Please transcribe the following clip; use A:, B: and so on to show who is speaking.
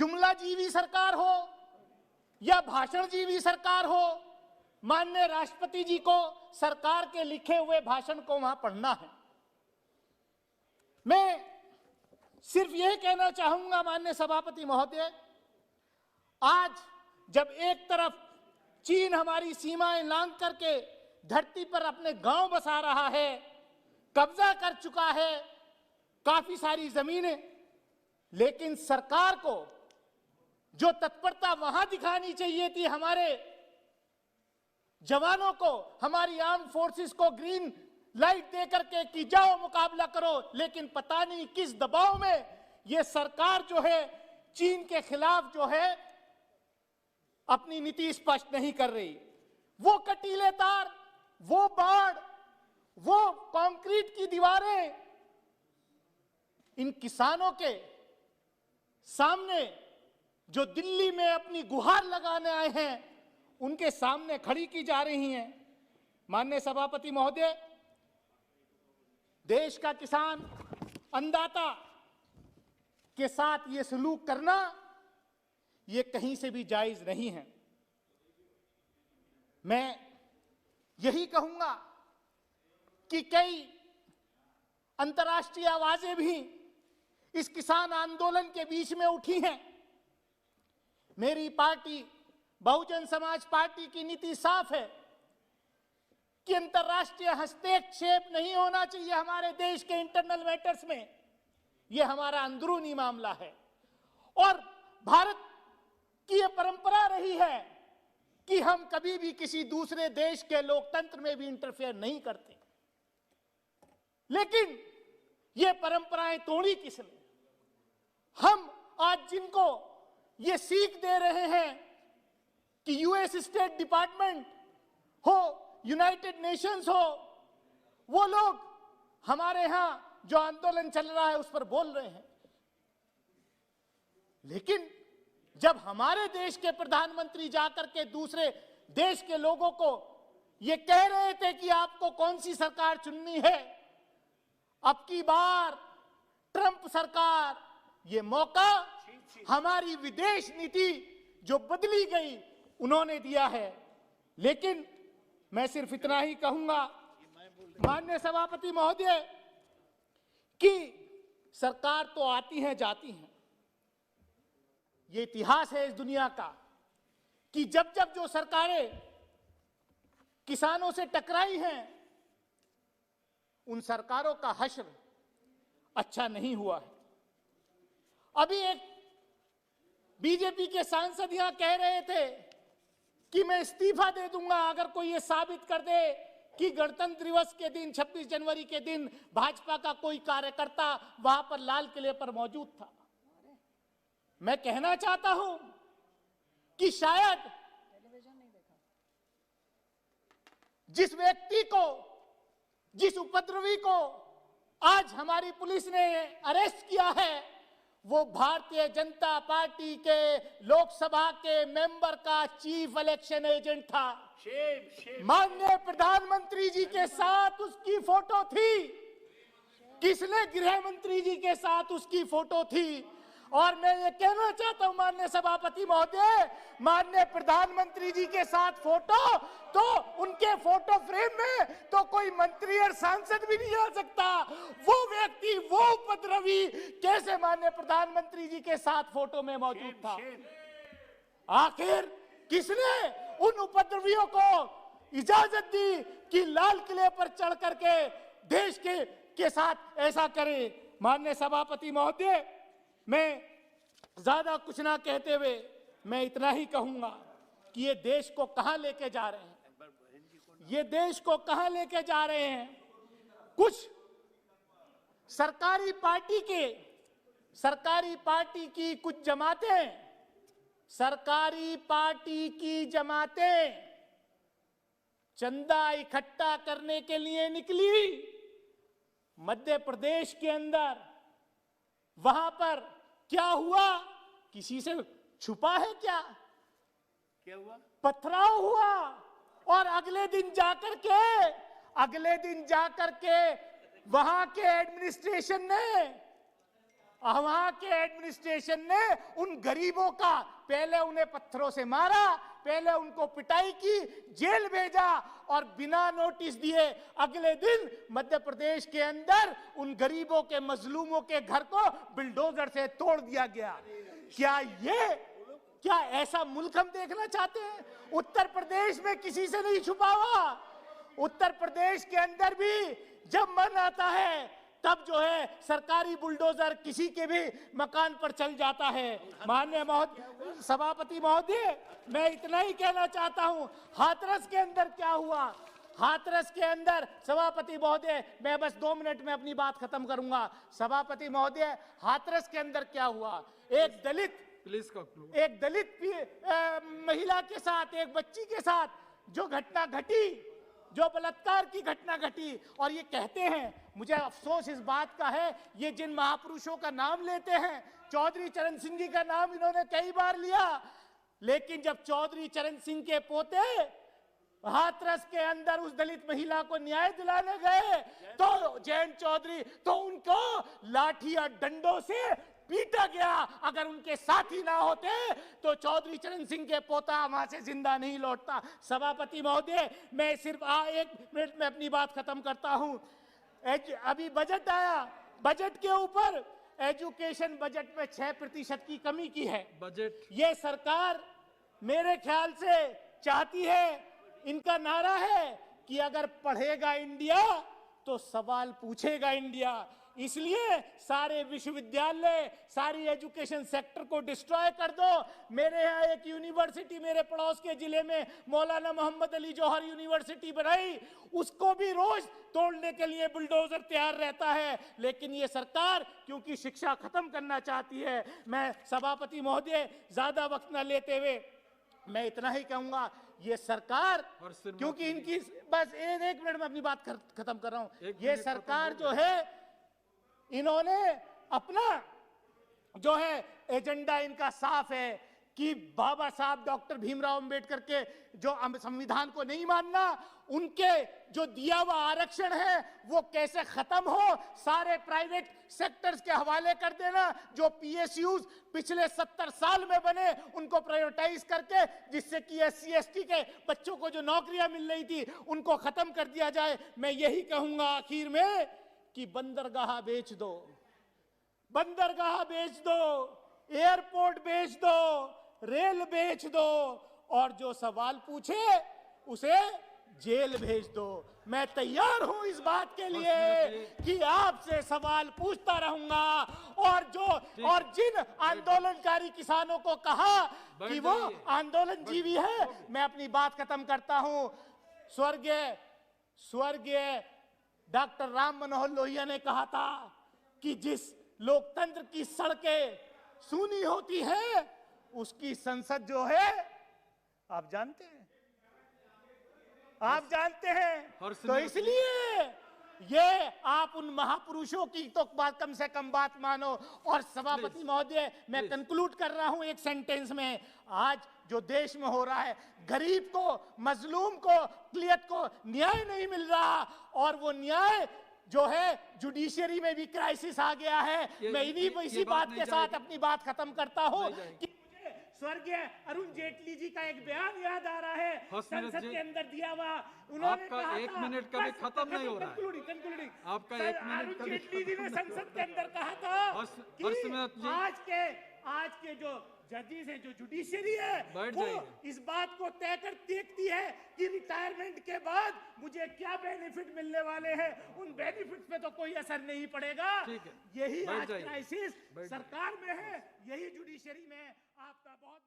A: जुमलाजीवी सरकार हो या भाषणजीवी सरकार हो, माननीय राष्ट्रपति जी को सरकार के लिखे हुए भाषण को वहां पढ़ना है। मैं सिर्फ यह कहना चाहूंगा माननीय सभापति महोदय, आज जब एक तरफ चीन हमारी सीमाएं लांघ करके धरती पर अपने गांव बसा रहा है, कब्जा कर चुका है काफी सारी जमीनें, लेकिन सरकार को जो तत्परता वहां दिखानी चाहिए थी, हमारे जवानों को, हमारी आर्म फोर्सेस को ग्रीन लाइट दे करके कि जाओ मुकाबला करो, लेकिन पता नहीं किस दबाव में ये सरकार जो है चीन के खिलाफ जो है अपनी नीति स्पष्ट नहीं कर रही। वो कटीले तार, वो बाढ़, वो कंक्रीट की दीवारें इन किसानों के सामने जो दिल्ली में अपनी गुहार लगाने आए हैं, उनके सामने खड़ी की जा रही हैं। माननीय सभापति महोदय, देश का किसान अन्नदाता के साथ ये सलूक करना ये कहीं से भी जायज नहीं है। मैं यही कहूंगा कि कई अंतर्राष्ट्रीय आवाजें भी इस किसान आंदोलन के बीच में उठी हैं। मेरी पार्टी बहुजन समाज पार्टी की नीति साफ है कि अंतर्राष्ट्रीय हस्तक्षेप नहीं होना चाहिए हमारे देश के इंटरनल मैटर्स में। यह हमारा अंदरूनी मामला है और भारत की यह परंपरा रही है कि हम कभी भी किसी दूसरे देश के लोकतंत्र में भी इंटरफेयर नहीं करते। लेकिन ये परंपराएं तोड़ी किसने? हम आज जिनको ये सीख दे रहे हैं कि यूएस स्टेट डिपार्टमेंट हो, यूनाइटेड नेशंस हो, वो लोग हमारे यहां जो आंदोलन चल रहा है उस पर बोल रहे हैं। लेकिन जब हमारे देश के प्रधानमंत्री जाकर के दूसरे देश के लोगों को ये कह रहे थे कि आपको कौन सी सरकार चुननी है, अब की बार ट्रंप सरकार, ये मौका हमारी विदेश नीति जो बदली गई उन्होंने दिया है। लेकिन मैं सिर्फ इतना ही कहूंगा माननीय सभापति महोदय कि सरकार तो आती है जाती है। ये इतिहास है इस दुनिया का कि जब जब जो सरकारें किसानों से टकराई हैं, उन सरकारों का हश्र अच्छा नहीं हुआ है। अभी एक बीजेपी के सांसद यहां कह रहे थे कि मैं इस्तीफा दे दूंगा अगर कोई ये साबित कर दे कि गणतंत्र दिवस के दिन 26 जनवरी के दिन भाजपा का कोई कार्यकर्ता वहां पर लाल किले पर मौजूद था। मैं कहना चाहता हूं कि शायद जिस व्यक्ति को, जिस उपद्रवी को आज हमारी पुलिस ने अरेस्ट किया है, वो भारतीय जनता पार्टी के लोकसभा के मेंबर का चीफ इलेक्शन एजेंट था। माननीय प्रधानमंत्री जी के साथ उसकी फोटो थी। किसने? गृह मंत्री जी के साथ उसकी फोटो थी। और मैं ये कहना चाहता हूं माननीय सभापति महोदय, माननीय प्रधानमंत्री जी के साथ फोटो, तो उनके फोटो फ्रेम में तो कोई मंत्री और सांसद भी नहीं आ सकता। वो व्यक्ति, वो उपद्रवी कैसे माननीय प्रधानमंत्री जी के साथ फोटो में मौजूद था? आखिर किसने उन उपद्रवियों को इजाजत दी कि लाल किले पर चढ़ करके देश के साथ ऐसा करे? माननीय सभापति महोदय, मैं ज्यादा कुछ ना कहते हुए मैं इतना ही कहूंगा कि ये देश को कहां लेके जा रहे हैं, ये देश को कहां लेके जा रहे हैं। कुछ सरकारी पार्टी की कुछ जमातें, सरकारी पार्टी की जमातें चंदा इकट्ठा करने के लिए निकली मध्य प्रदेश के अंदर। वहां पर क्या हुआ? किसी से छुपा है क्या? क्या हुआ? पथराव हुआ। और अगले दिन जाकर के वहां के एडमिनिस्ट्रेशन ने वहां के एडमिनिस्ट्रेशन ने उन गरीबों का पहले उन्हें पत्थरों से मारा, पहले उनको पिटाई की, जेल भेजा और बिना नोटिस दिए अगले दिन मध्य प्रदेश के अंदर उन गरीबों के मजलूमों के घर को बिल्डोजर से तोड़ दिया गया। क्या ऐसा मुल्क हम देखना चाहते हैं? उत्तर प्रदेश में किसी से नहीं छुपा हुआ। उत्तर प्रदेश के अंदर भी जब मन आता है तब जो है सरकारी बुलडोजर किसी के भी मकान पर चल जाता है। माननीय सभापति महोदय, मैं इतना ही कहना चाहता हूं, हाथरस के अंदर क्या हुआ? हाथरस के अंदर सभापति महोदय, मैं बस 2 मिनट में अपनी बात खत्म करूंगा। सभापति महोदय, हाथरस के अंदर क्या हुआ? एक दलित महिला के साथ, एक बच्ची के साथ जो घटना घटी, जो बलात्कार की घटना घटी, और ये कहते हैं, मुझे अफसोस इस बात का है, ये जिन महापुरुषों का नाम लेते हैं, चौधरी चरण सिंह जी का नाम इन्होंने कई बार लिया, लेकिन जब चौधरी चरण सिंह के पोते हाथरस के अंदर उस दलित महिला को न्याय दिलाने गए तो जयंत चौधरी, तो उनको लाठी और डंडों से पीटा गया। अगर उनके साथी ना होते तो चौधरी चरण सिंह के पोता वहां से जिंदा नहीं लौटता। सभापति महोदय, मैं सिर्फ 1 मिनट में अपनी बात खत्म करता हूं। अभी बजट आया, बजट के ऊपर एजुकेशन बजट में 6% की कमी की है। बजट ये सरकार मेरे ख्याल से चाहती है, इनका नारा है कि अगर पढ़ेगा इंडिया तो सवाल पूछेगा इंडिया। इसलिए सारे विश्वविद्यालय, सारी एजुकेशन सेक्टर को डिस्ट्रॉय कर दो। मेरे यहाँ एक यूनिवर्सिटी मेरे पड़ोस के जिले में मौलाना मोहम्मद अली जौहर यूनिवर्सिटी बनाई, उसको भी रोज तोड़ने के लिए बुलडोजर तैयार रहता है। लेकिन ये सरकार क्योंकि शिक्षा खत्म करना चाहती है। मैं सभापति महोदय, ज्यादा वक्त न लेते हुए मैं इतना ही कहूंगा, ये सरकार क्योंकि इनकी बस 1 मिनट में अपनी बात खत्म कर रहा हूं। ये सरकार जो है, इन्होंने अपना जो है एजेंडा इनका साफ है कि बाबा साहब डॉक्टर भीमराव अंबेडकर के जो संविधान को नहीं मानना, उनके जो दिया हुआ आरक्षण है वो कैसे खत्म हो, सारे प्राइवेट सेक्टर्स के हवाले कर देना, जो पीएसयूज पिछले 70 साल में बने उनको प्रायोरिटाइज करके, जिससे कि SC ST के बच्चों को जो नौकरियां मिल रही थी उनको खत्म कर दिया जाए। मैं यही कहूंगा आखिर में कि बंदरगाह बेच दो, बंदरगाह बेच दो, एयरपोर्ट बेच दो, रेल बेच दो, और जो सवाल पूछे उसे जेल भेज दो। मैं तैयार हूं इस बात के लिए कि आपसे सवाल पूछता रहूंगा। और जिन आंदोलनकारी किसानों को कहा कि वो आंदोलन जीवी है, मैं अपनी बात खत्म करता हूं। स्वर्गीय डॉक्टर राम मनोहर लोहिया ने कहा था कि जिस लोकतंत्र की सड़कें सूनी होती है उसकी संसद जो है, आप जानते हैं, तो इसलिए ये आप उन महापुरुषों की तो कम से कम बात मानो। और सभापति महोदय, मैं कंक्लूड कर रहा हूं एक सेंटेंस में। आज जो देश में हो रहा है, गरीब को, मजलूम को, अक़लियत को न्याय नहीं मिल रहा, और वो न्याय जो है जुडिशरी में भी क्राइसिस आ गया है। मैं इसी बात के साथ अपनी बात खत्म करता हूं कि स्वर्गीय अरुण जेटली जी का एक बयान याद आ रहा है, संसद के अंदर दिया हुआ। उन्होंने कहा
B: 1 मिनट का भी खत्म नहीं हो रहा है।
A: कंक्लूडिंग
B: आपका 1 मिनट
A: अरुण जेटली जी ने संसद के अंदर कहा था कि आज के जो जजेस है, जो जुडिशरी है, वो इस बात को तय कर देखती है कि रिटायरमेंट के बाद मुझे क्या बेनिफिट मिलने वाले हैं। उन बेनिफिट्स पे तो कोई असर नहीं पड़ेगा। यही आज क्राइसिस सरकार में है, यही जुडिशरी में है। आपका बहुत